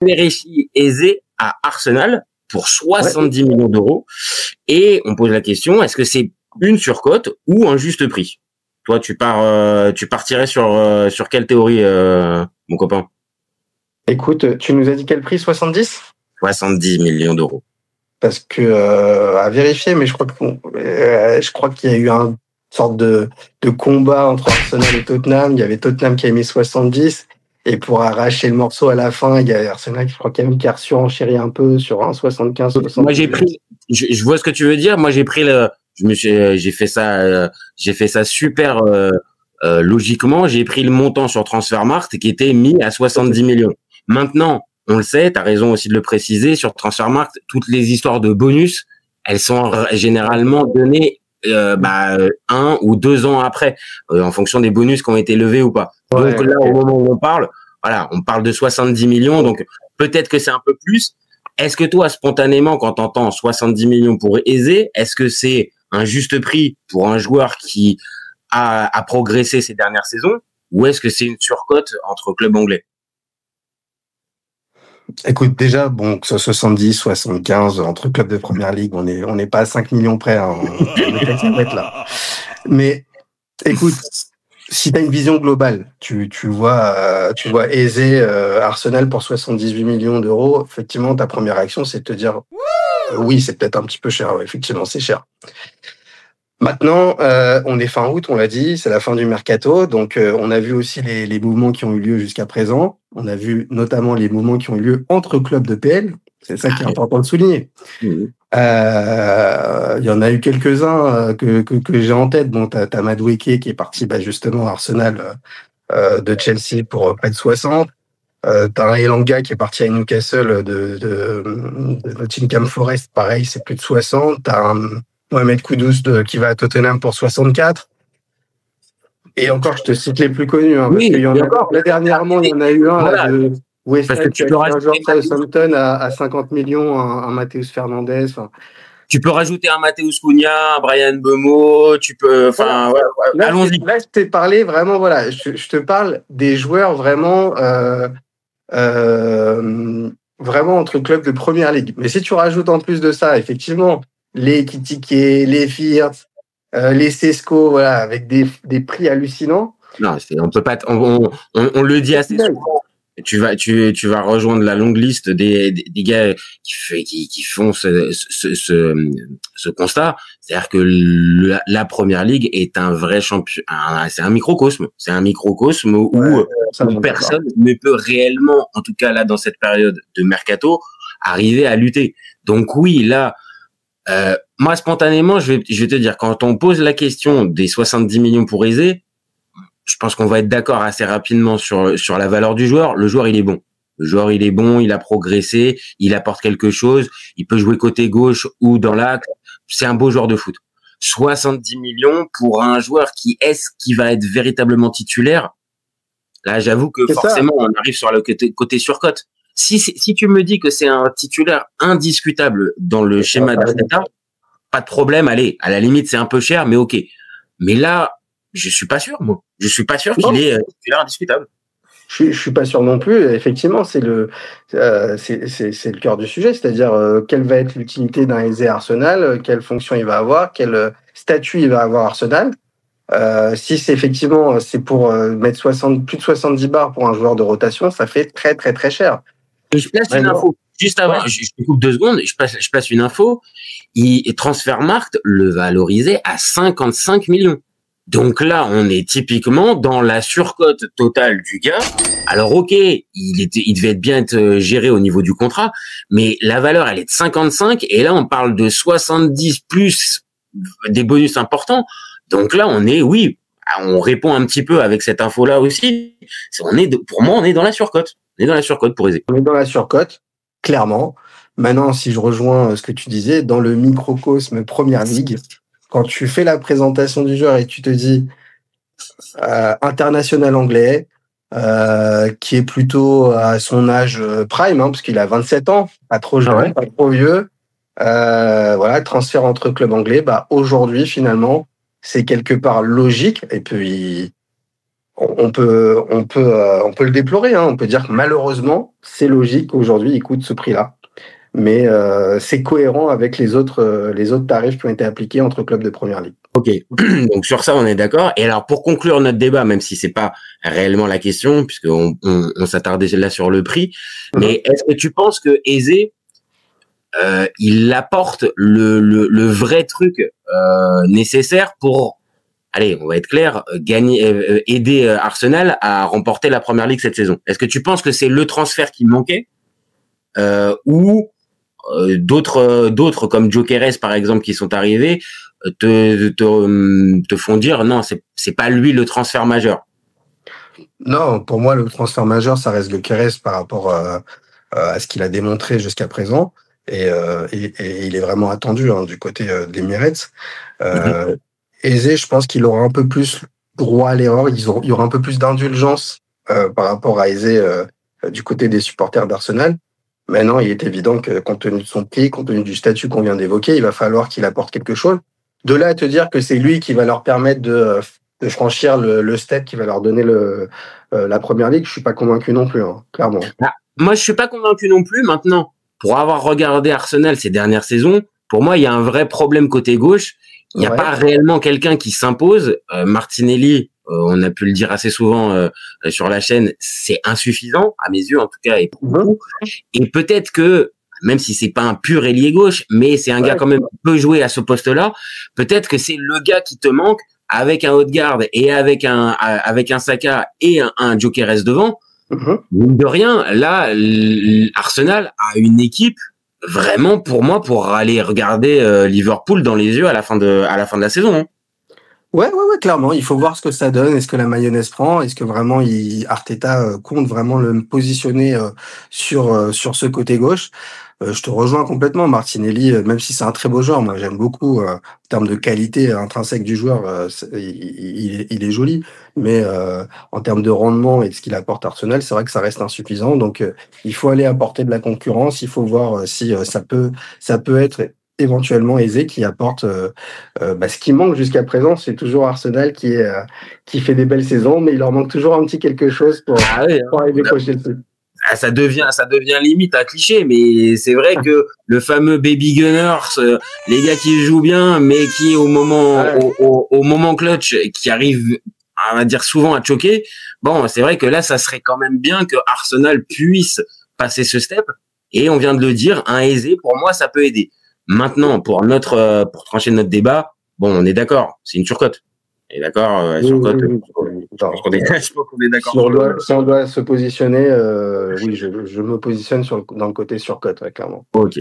Berechi Eze à Arsenal pour 70 millions d'euros. Et on pose la question, est-ce que c'est une surcote ou un juste prix? Toi, tu partirais sur quelle théorie, mon copain? Écoute, tu nous as dit quel prix? 70? 70 millions d'euros. Parce que à vérifier, mais je crois qu'il y a eu une sorte de combat entre Arsenal et Tottenham. Il y avait Tottenham qui a mis 70, et pour arracher le morceau à la fin, il y a Arsenal, je crois, qui a surenchéri un peu sur un 75, 70. Moi, je vois ce que tu veux dire. Moi, j'ai fait ça super logiquement. J'ai pris le montant sur Transfermarkt qui était mis à 70 millions. Maintenant, on le sait, tu as raison aussi de le préciser, sur Transfermarkt, toutes les histoires de bonus, elles sont généralement données 1 ou 2 ans après, en fonction des bonus qui ont été levés ou pas. Ouais, donc là, au moment où on parle de 70 millions, donc peut-être que c'est un peu plus. Est-ce que toi, spontanément, quand tu entends 70 millions pour Eze, est-ce que c'est un juste prix pour un joueur qui a progressé ces dernières saisons, ou est-ce que c'est une surcote entre clubs anglais? Écoute, déjà, bon, que ce soit 70, 75, entre clubs de première ligue, on n'est pas à 5 millions près, hein, là. Mais, écoute, si tu as une vision globale, tu vois Eze, Arsenal pour 78 millions d'euros, effectivement, ta première réaction, c'est de te dire, oui, c'est peut-être un petit peu cher, effectivement, c'est cher. Maintenant, on est fin août, on l'a dit, c'est la fin du mercato, donc on a vu aussi les mouvements qui ont eu lieu jusqu'à présent. On a vu notamment les mouvements qui ont eu lieu entre clubs de PL. C'est ça qui est important de souligner. Il y en a eu quelques-uns que j'ai en tête. Bon, t'as Madueke qui est parti justement à Arsenal de Chelsea pour près de 60. T'as un Elanga qui est parti à Newcastle de Nottingham Forest, pareil, c'est plus de 60. T'as un Mohamed Kudus qui va à Tottenham pour 64. Et encore, je te cite les plus connus. Hein, parce qu'il y en a encore. Là, dernièrement, il y en a eu un de West Ham qui a un joueur de Southampton à 50 millions, un Matheus Fernandes. Tu peux rajouter un Matheus Cunha, un Brian Mbeumo, tu peux... allons-y. Là, je t'ai parlé vraiment, voilà, je te parle des joueurs vraiment... vraiment entre clubs de première ligue. Mais si tu rajoutes en plus de ça, effectivement, les Kitike, les Firth, les Sesco, voilà, avec des prix hallucinants. Non, on peut pas, on le dit assez souvent. Tu vas rejoindre la longue liste des gars qui font ce constat. C'est-à-dire que la première ligue est un vrai champion, c'est un microcosme. C'est un microcosme où personne ne peut réellement, en tout cas là, dans cette période de mercato, arriver à lutter. Donc oui, là, moi, spontanément, je vais te dire, quand on pose la question des 70 millions pour Eze, je pense qu'on va être d'accord assez rapidement sur la valeur du joueur. Le joueur, il est bon. Le joueur, il est bon, il a progressé, il apporte quelque chose, il peut jouer côté gauche ou dans l'axe. C'est un beau joueur de foot. 70 millions pour un joueur qui va être véritablement titulaire. Là, j'avoue que forcément, on arrive sur le côté surcote. Si tu me dis que c'est un titulaire indiscutable dans le schéma d'Arteta, pas de problème, allez, à la limite, c'est un peu cher, mais ok. Mais là, je suis pas sûr, moi. Je suis pas sûr qu'il est titulaire indiscutable. Je suis pas sûr non plus. Effectivement, c'est le cœur du sujet, c'est-à-dire quelle va être l'utilité d'un Eze Arsenal, quelle fonction il va avoir, quel statut il va avoir Arsenal. Si c'est effectivement pour mettre plus de 70 bars pour un joueur de rotation, ça fait très très très cher. Et je place une info juste avant. Je te coupe 2 secondes. Je place une info. Transfermarkt le valorisait à 55 millions. Donc là, on est typiquement dans la surcote totale du gars. Alors ok, il devait bien être géré au niveau du contrat, mais la valeur, elle est de 55, et là, on parle de 70 plus des bonus importants. Donc là, on répond un petit peu avec cette info-là aussi. Pour moi, on est dans la surcote. On est dans la surcote pour Eze. On est dans la surcote, clairement. Maintenant, si je rejoins ce que tu disais, dans le microcosme Première Ligue, quand tu fais la présentation du joueur et tu te dis international anglais, qui est plutôt à son âge prime, parce qu'il a 27 ans, pas trop jeune, pas trop vieux, transfert entre clubs anglais, aujourd'hui, finalement, c'est quelque part logique. Et puis, on peut le déplorer. Hein. On peut dire que malheureusement, c'est logique qu'aujourd'hui, il coûte ce prix-là. Mais c'est cohérent avec les autres tarifs qui ont été appliqués entre clubs de première ligue. Ok, donc sur ça on est d'accord. Et alors pour conclure notre débat, même si c'est pas réellement la question, puisqu'on s'attardait là sur le prix, mais est-ce que tu penses que Eze, il apporte le vrai truc nécessaire pour, allez, on va être clair, aider Arsenal à remporter la première ligue cette saison? Est-ce que tu penses que c'est le transfert qui manquait ou d'autres comme Gyökeres par exemple qui sont arrivés te font dire non, c'est pas lui le transfert majeur? Non, pour moi le transfert majeur ça reste Gyökeres par rapport à ce qu'il a démontré jusqu'à présent et il est vraiment attendu du côté des Emirates. Eze, je pense qu'il aura un peu plus droit à l'erreur, il y aura un peu plus d'indulgence par rapport à Eze du côté des supporters d'Arsenal. Maintenant, il est évident que compte tenu de son prix, compte tenu du statut qu'on vient d'évoquer, il va falloir qu'il apporte quelque chose. De là à te dire que c'est lui qui va leur permettre de franchir le step qui va leur donner la première ligue, je suis pas convaincu non plus, clairement. Moi, je suis pas convaincu non plus. Maintenant, pour avoir regardé Arsenal ces dernières saisons, pour moi, il y a un vrai problème côté gauche. Il n'y a pas réellement quelqu'un qui s'impose. Martinelli, on a pu le dire assez souvent sur la chaîne, c'est insuffisant à mes yeux en tout cas, et pour beaucoup. Et peut-être que même si c'est pas un pur ailier gauche, mais c'est un gars quand même qui peut jouer à ce poste-là. Peut-être que c'est le gars qui te manque avec un Odegaard et avec un Saka et un Gyökeres devant. Mine de rien, là, Arsenal a une équipe vraiment pour moi pour aller regarder Liverpool dans les yeux à la fin de la saison. Hein. Ouais, clairement. Il faut voir ce que ça donne. Est-ce que la mayonnaise prend? Est-ce que vraiment Arteta compte vraiment le positionner sur ce côté gauche? Je te rejoins complètement, Martinelli, même si c'est un très beau joueur. Moi, j'aime beaucoup en termes de qualité intrinsèque du joueur. Il est joli, mais en termes de rendement et de ce qu'il apporte à Arsenal, c'est vrai que ça reste insuffisant. Donc, il faut aller apporter de la concurrence. Il faut voir si ça peut être éventuellement Eze qui apporte ce qui manque jusqu'à présent. C'est toujours Arsenal qui fait des belles saisons, mais il leur manque toujours un petit quelque chose pour arriver cocher le truc. Ça devient limite un cliché, mais c'est vrai que le fameux Baby Gunners, les gars qui jouent bien, mais qui au moment clutch, qui arrivent, on va dire souvent à choquer. Bon, c'est vrai que là, ça serait quand même bien que Arsenal puisse passer ce step. Et on vient de le dire, un Eze, pour moi, ça peut aider. Maintenant, pour trancher notre débat, bon, on est d'accord, c'est une surcote. Et d'accord, surcote. Je pense qu'on est d'accord. Si on doit se positionner, oui, je me positionne dans le côté surcote, clairement. Ok.